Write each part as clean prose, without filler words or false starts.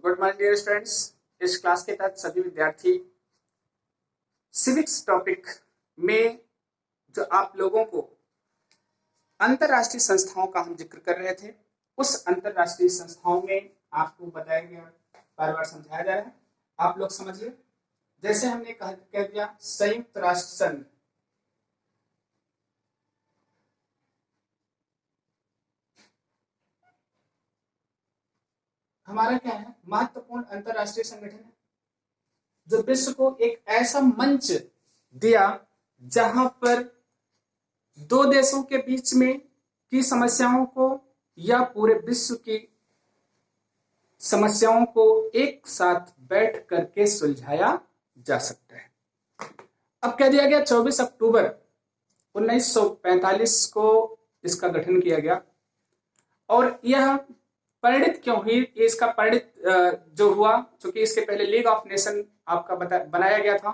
Good morning dear students. इस class के तहत सभी विद्यार्थी सिविक्स टॉपिक में जो आप लोगों को अंतरराष्ट्रीय संस्थाओं का हम जिक्र कर रहे थे, उस अंतरराष्ट्रीय संस्थाओं में आपको बताया गया, बार बार समझाया जा रहा है, आप लोग समझिए। जैसे हमने कह दिया संयुक्त राष्ट्र संघ, हमारा क्या है, महत्वपूर्ण अंतरराष्ट्रीय संगठन है जो विश्व को एक ऐसा मंच दिया जहां पर दो देशों के बीच में की समस्याओं को या पूरे विश्व की समस्याओं को एक साथ बैठ करके सुलझाया जा सकता है। अब कह दिया गया 24 अक्टूबर 1945 को इसका गठन किया गया और यह परिणित क्यों हुई, इसका परिणित जो हुआ, क्योंकि इसके पहले लीग ऑफ नेशन आपका बनाया गया था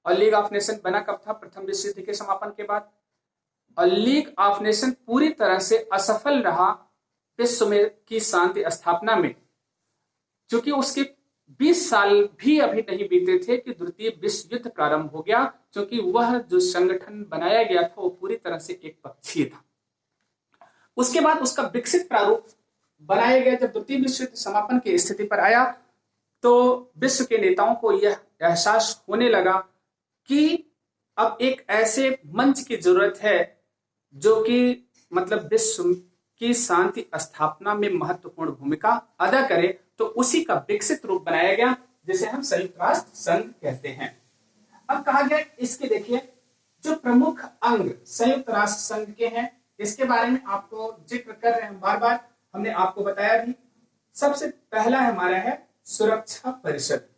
और लीग ऑफ नेशन बना कब था, प्रथम विश्व युद्ध के समापन के बाद। और लीग ऑफ नेशन पूरी तरह से असफल रहा विश्व में की शांति स्थापना में, क्योंकि उसके 20 साल भी अभी नहीं बीते थे कि द्वितीय विश्व युद्ध प्रारंभ हो गया, क्योंकि वह जो संगठन बनाया गया था वो पूरी तरह से एक पक्षीय था। उसके बाद उसका विकसित प्रारूप बनाया गया। जब द्वितीय विश्व युद्ध समापन की स्थिति पर आया तो विश्व के नेताओं को यह एहसास होने लगा कि अब एक ऐसे मंच की जरूरत है जो कि मतलब विश्व की शांति स्थापना में महत्वपूर्ण भूमिका अदा करे। तो उसी का विकसित रूप बनाया गया जिसे हम संयुक्त राष्ट्र संघ कहते हैं। अब कहा गया, इसके देखिए जो प्रमुख अंग संयुक्त राष्ट्र संघ के हैं, इसके बारे में आपको जिक्र कर रहे हैं बार बार, हमने आपको बताया भी। सबसे पहला हमारा है सुरक्षा परिषद।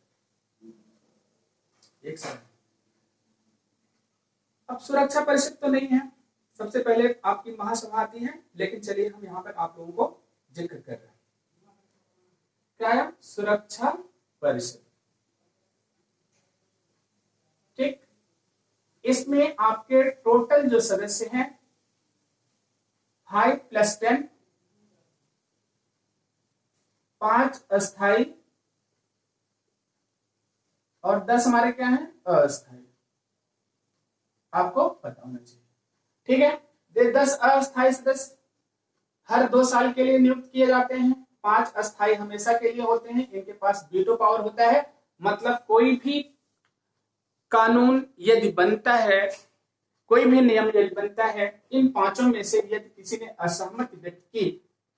एक सेकंड, अब सुरक्षा परिषद तो नहीं है, सबसे पहले आपकी महासभा आती है, लेकिन चलिए हम यहां पर आप लोगों को जिक्र कर रहे हैं। क्या है सुरक्षा परिषद? ठीक, इसमें आपके टोटल जो सदस्य हैं 5 + 10, 5 अस्थाई और 10 हमारे क्या है अस्थाई, आपको पता होना चाहिए। ठीक है, ये 10 अस्थाई सदस्य हर 2 साल के लिए नियुक्त किए जाते हैं, 5 अस्थाई हमेशा के लिए होते हैं। इनके पास वीटो पावर होता है, मतलब कोई भी कानून यदि बनता है, कोई भी नियम यदि बनता है, इन 5 में से यदि किसी ने असहमति व्यक्त की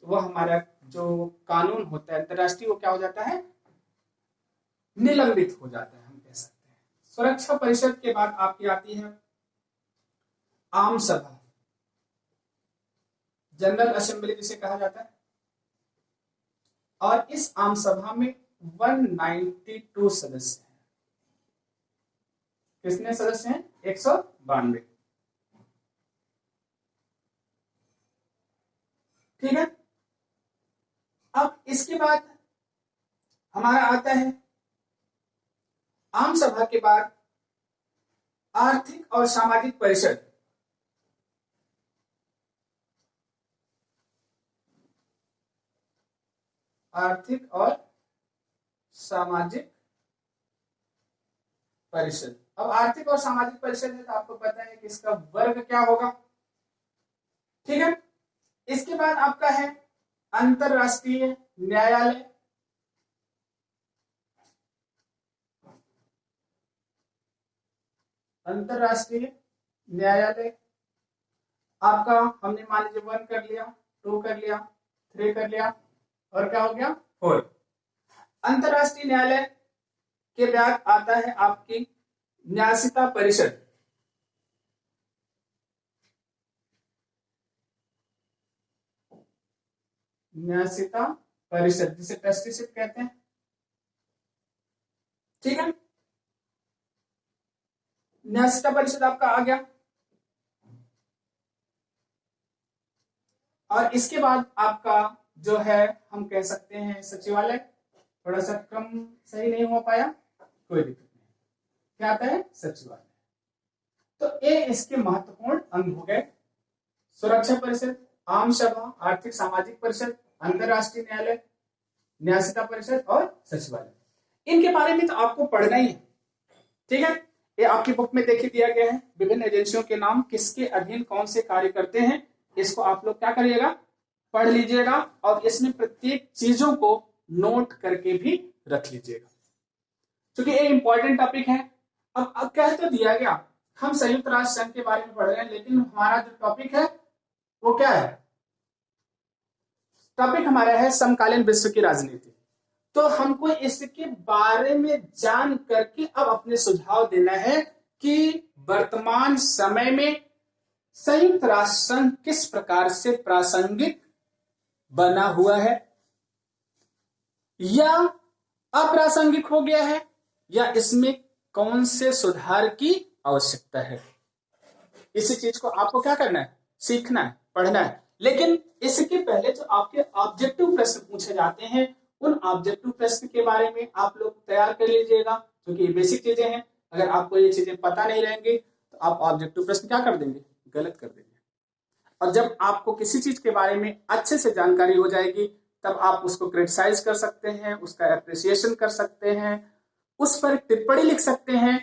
तो वह हमारा जो कानून होता है अंतरराष्ट्रीय, वो क्या हो जाता है, निलंबित हो जाता है, हम कह सकते हैं। सुरक्षा परिषद के बाद आपकी आती है आम सभा, जनरल असेंबली जिसे कहा जाता है, और इस आम सभा में 192 सदस्य हैं। कितने सदस्य हैं? 192। ठीक है, अब इसके बाद हमारा आता है आम सभा के बाद आर्थिक और सामाजिक परिषद। आर्थिक और सामाजिक परिषद। अब आर्थिक और सामाजिक परिषद है तो आपको पता है कि इसका वर्ग क्या होगा। ठीक है, इसके बाद आपका है अंतरराष्ट्रीय न्यायालय। अंतरराष्ट्रीय न्यायालय आपका हमने मान लीजिए 1 कर लिया, 2 कर लिया, 3 कर लिया, और क्या हो गया 4। अंतरराष्ट्रीय न्यायालय के बाद आता है आपकी न्यायिका परिषद। न्यायिका परिषद जिसे ट्रस्टीशिप कहते हैं। ठीक है, न्यायिका परिषद आपका आ गया, और इसके बाद आपका जो है हम कह सकते हैं सचिवालय। थोड़ा सा क्रम सही नहीं हो पाया, कोई दिक्कत नहीं। क्या आता है? सचिवालय। तो ये इसके महत्वपूर्ण अंग हो गए, सुरक्षा परिषद, आम सभा, आर्थिक सामाजिक परिषद, अंतरराष्ट्रीय न्यायालय, न्यासिका परिषद और सचिवालय। इनके बारे में तो आपको पढ़ना ही है, ठीक है। ये आपकी बुक में देखिए दिया गया है, विभिन्न एजेंसियों के नाम, किसके अधीन कौन से कार्य करते हैं, इसको आप लोग क्या करिएगा, पढ़ लीजिएगा और इसमें प्रत्येक चीजों को नोट करके भी रख लीजिएगा, क्योंकि ये इंपॉर्टेंट टॉपिक है। अब कह तो दिया गया, हम संयुक्त राष्ट्र संघ के बारे में पढ़ रहे हैं, लेकिन हमारा जो टॉपिक है वो क्या है, टॉपिक हमारा है समकालीन विश्व की राजनीति। तो हमको इसके बारे में जान करके अब अपने सुझाव देना है कि वर्तमान समय में संयुक्त राष्ट्र संघ किस प्रकार से प्रासंगिक बना हुआ है या अप्रासंगिक हो गया है, या इसमें कौन से सुधार की आवश्यकता है। इसी चीज को आपको क्या करना है, सीखना है, पढ़ना है। लेकिन इसके पहले जो आपके ऑब्जेक्टिव प्रश्न पूछे जाते हैं, उन ऑब्जेक्टिव प्रश्न के बारे में आप लोग तैयार कर लीजिएगा, क्योंकि ये बेसिक चीजें हैं। अगर आपको ये चीजें पता नहीं रहेंगी तो आप ऑब्जेक्टिव प्रश्न क्या कर देंगे, गलत कर देंगे। और जब आपको किसी चीज के बारे में अच्छे से जानकारी हो जाएगी, तब आप उसको क्रिटिसाइज कर सकते हैं, उसका एप्रिसिएशन कर सकते हैं, उस पर टिप्पणी लिख सकते हैं,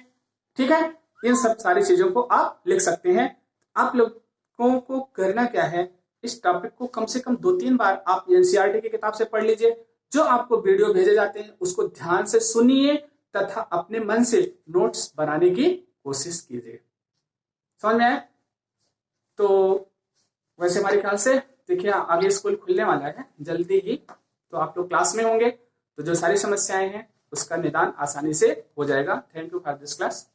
ठीक है। इन सब सारी चीजों को आप लिख सकते हैं। आप लोगों को करना क्या है, इस टॉपिक को कम से कम 2-3 बार आप एनसीईआरटी की किताब से पढ़ लीजिए। जो आपको वीडियो भेजे जाते हैं उसको ध्यान से सुनिए तथा अपने मन से नोट्स बनाने की कोशिश कीजिए। समझ में आया? तो वैसे हमारे ख्याल से देखिए आगे स्कूल खुलने वाला है जल्दी ही, तो आप लोग क्लास में होंगे, तो जो सारी समस्याएं हैं उसका निदान आसानी से हो जाएगा। Thank you for this class.